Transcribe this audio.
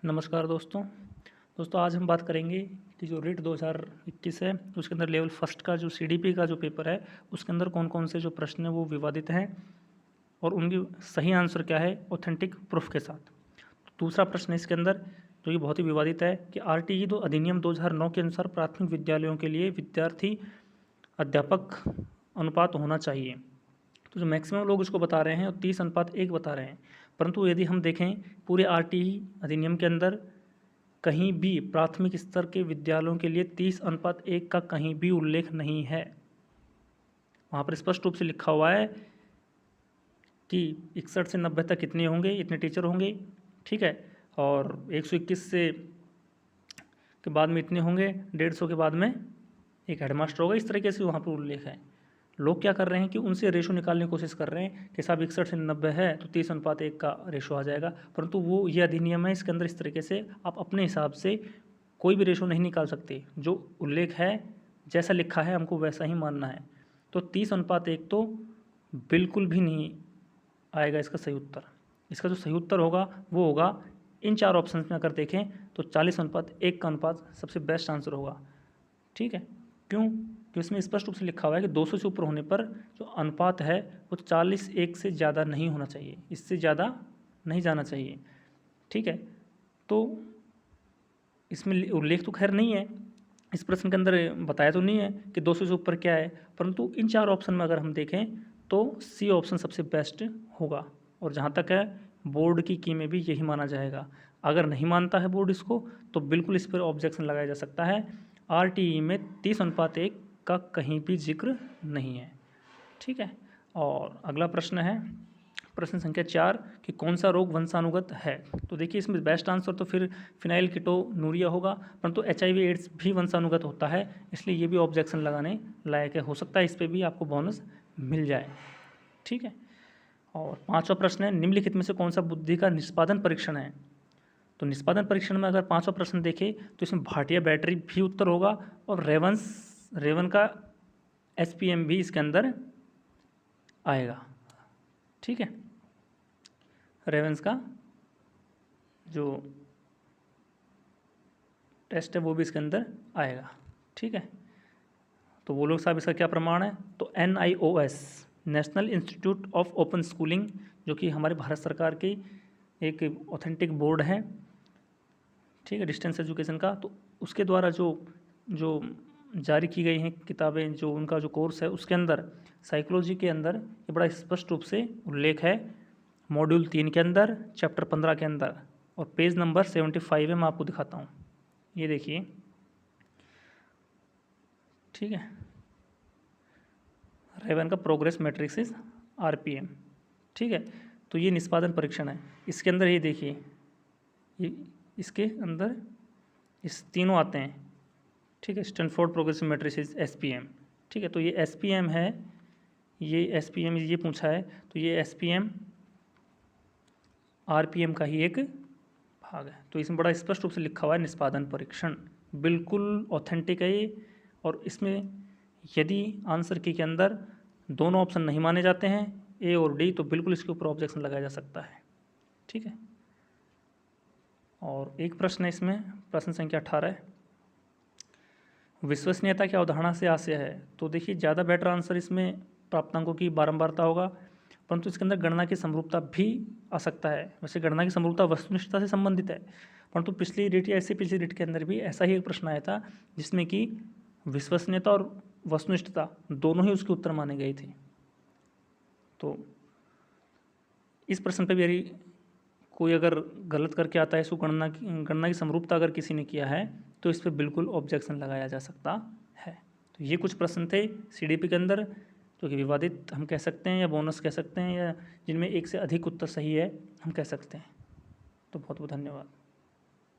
नमस्कार दोस्तों आज हम बात करेंगे कि जो रीट 2021 है उसके अंदर लेवल फर्स्ट का जो सीडीपी का जो पेपर है उसके अंदर कौन कौन से जो प्रश्न हैं वो विवादित हैं और उनकी सही आंसर क्या है ऑथेंटिक प्रूफ के साथ। दूसरा प्रश्न है इसके अंदर जो कि बहुत ही विवादित है कि आरटीई अधिनियम 2009 के अनुसार प्राथमिक विद्यालयों के लिए विद्यार्थी अध्यापक अनुपात होना चाहिए। तो जो मैक्सिमम लोग इसको बता रहे हैं और 30:1 बता रहे हैं, परंतु यदि हम देखें पूरे आरटीई अधिनियम के अंदर कहीं भी प्राथमिक स्तर के विद्यालयों के लिए 30:1 का कहीं भी उल्लेख नहीं है। वहाँ पर स्पष्ट रूप से लिखा हुआ है कि 61 से 90 तक कितने होंगे, इतने टीचर होंगे, ठीक है, और 121 से के बाद में इतने होंगे, 150 के बाद में एक हेडमास्टर होगा। इस तरीके से वहाँ पर उल्लेख है। लोग क्या कर रहे हैं कि उनसे रेशो निकालने की कोशिश कर रहे हैं कि साहब 61 से 90 है तो 30:1 का रेशो आ जाएगा, परंतु वो ये अधिनियम है, इसके अंदर इस तरीके से आप अपने हिसाब से कोई भी रेशो नहीं निकाल सकते। जो उल्लेख है, जैसा लिखा है, हमको वैसा ही मानना है। तो 30:1 तो बिल्कुल भी नहीं आएगा इसका सही उत्तर। इसका जो सही उत्तर होगा वो होगा इन चार ऑप्शन में अगर देखें तो 40:1 का अनुपात सबसे बेस्ट आंसर होगा। ठीक है, क्यों? कि उसमें स्पष्ट रूप से लिखा हुआ है कि 200 से ऊपर होने पर जो अनुपात है वो 40:1 से ज़्यादा नहीं होना चाहिए, इससे ज़्यादा नहीं जाना चाहिए। ठीक है, तो इसमें उल्लेख तो खैर नहीं है, इस प्रश्न के अंदर बताया तो नहीं है कि 200 से ऊपर क्या है, परंतु इन चार ऑप्शन में अगर हम देखें तो सी ऑप्शन सबसे बेस्ट होगा। और जहाँ तक है बोर्ड की की में भी यही माना जाएगा। अगर नहीं मानता है बोर्ड इसको तो बिल्कुल इस पर ऑब्जेक्शन लगाया जा सकता है। आरटीई में 30:1 का कहीं भी जिक्र नहीं है। ठीक है, और अगला प्रश्न है प्रश्न संख्या 4 कि कौन सा रोग वंशानुगत है। तो देखिए इसमें बेस्ट आंसर तो फिर फिनाइल कीटोनूरिया होगा, परंतु HIV एड्स भी वंशानुगत होता है, इसलिए ये भी ऑब्जेक्शन लगाने लायक है। हो सकता है इस पर भी आपको बोनस मिल जाए। ठीक है, और 5वां प्रश्न है निम्नलिखित में से कौन सा बुद्धि का निष्पादन परीक्षण है। तो निष्पादन परीक्षण में अगर 5वां प्रश्न देखें तो इसमें भाटिया बैटरी भी उत्तर होगा और रेवन का SPM भी इसके अंदर आएगा। ठीक है, रेवेंस का जो टेस्ट है वो भी इसके अंदर आएगा। ठीक है, तो वो लोग साहब इसका क्या प्रमाण है, तो NIOS national institute of open schooling जो कि हमारे भारत सरकार की एक ऑथेंटिक बोर्ड है, ठीक है, डिस्टेंस एजुकेशन का, तो उसके द्वारा जो जारी की गई हैं किताबें, जो उनका जो कोर्स है उसके अंदर साइकोलॉजी के अंदर ये बड़ा स्पष्ट रूप से उल्लेख है। मॉड्यूल 3 के अंदर चैप्टर 15 के अंदर और पेज नंबर 75 है, मैं आपको दिखाता हूँ, ये देखिए। ठीक है, रेवन का प्रोग्रेस मैट्रिक्स RPM। ठीक है, तो ये निष्पादन परीक्षण है, इसके अंदर ये देखिए, ये इसके अंदर इस तीनों आते हैं। ठीक है, स्टैनफोर्ड प्रोग्रेसिव मैट्रिसेस SPM। ठीक है, तो ये SPM है, ये SPM ये पूछा है, तो ये SPM RPM का ही एक भाग है। तो इसमें बड़ा स्पष्ट रूप से लिखा हुआ है निष्पादन परीक्षण, बिल्कुल ऑथेंटिक है ये। और इसमें यदि आंसर की के अंदर दोनों ऑप्शन नहीं माने जाते हैं A और D, तो बिल्कुल इसके ऊपर ऑब्जेक्शन लगाया जा सकता है। ठीक है, और एक प्रश्न है इसमें, प्रश्न संख्या 18 है, विश्वसनीयता की अवधारणा से आशय है। तो देखिए ज़्यादा बेटर आंसर इसमें प्राप्तांकों की बारंबारता होगा, परंतु इसके अंदर गणना की समरूपता भी आ सकता है। वैसे गणना की समरूपता वस्तुनिष्ठता से संबंधित है, परंतु पिछली रीट या ऐसे पिछली रीट के अंदर भी ऐसा ही एक प्रश्न आया था जिसमें कि विश्वसनीयता और वस्तुनिष्ठता दोनों ही उसके उत्तर माने गए थे। तो इस प्रश्न पर भी यदि कोई अगर गलत करके आता है, इसको गणना की समरूपता अगर किसी ने किया है तो इस पर बिल्कुल ऑब्जेक्शन लगाया जा सकता है। तो ये कुछ प्रश्न थे CDP के अंदर जो कि विवादित हम कह सकते हैं या बोनस कह सकते हैं, या जिनमें एक से अधिक उत्तर सही है हम कह सकते हैं। तो बहुत बहुत धन्यवाद।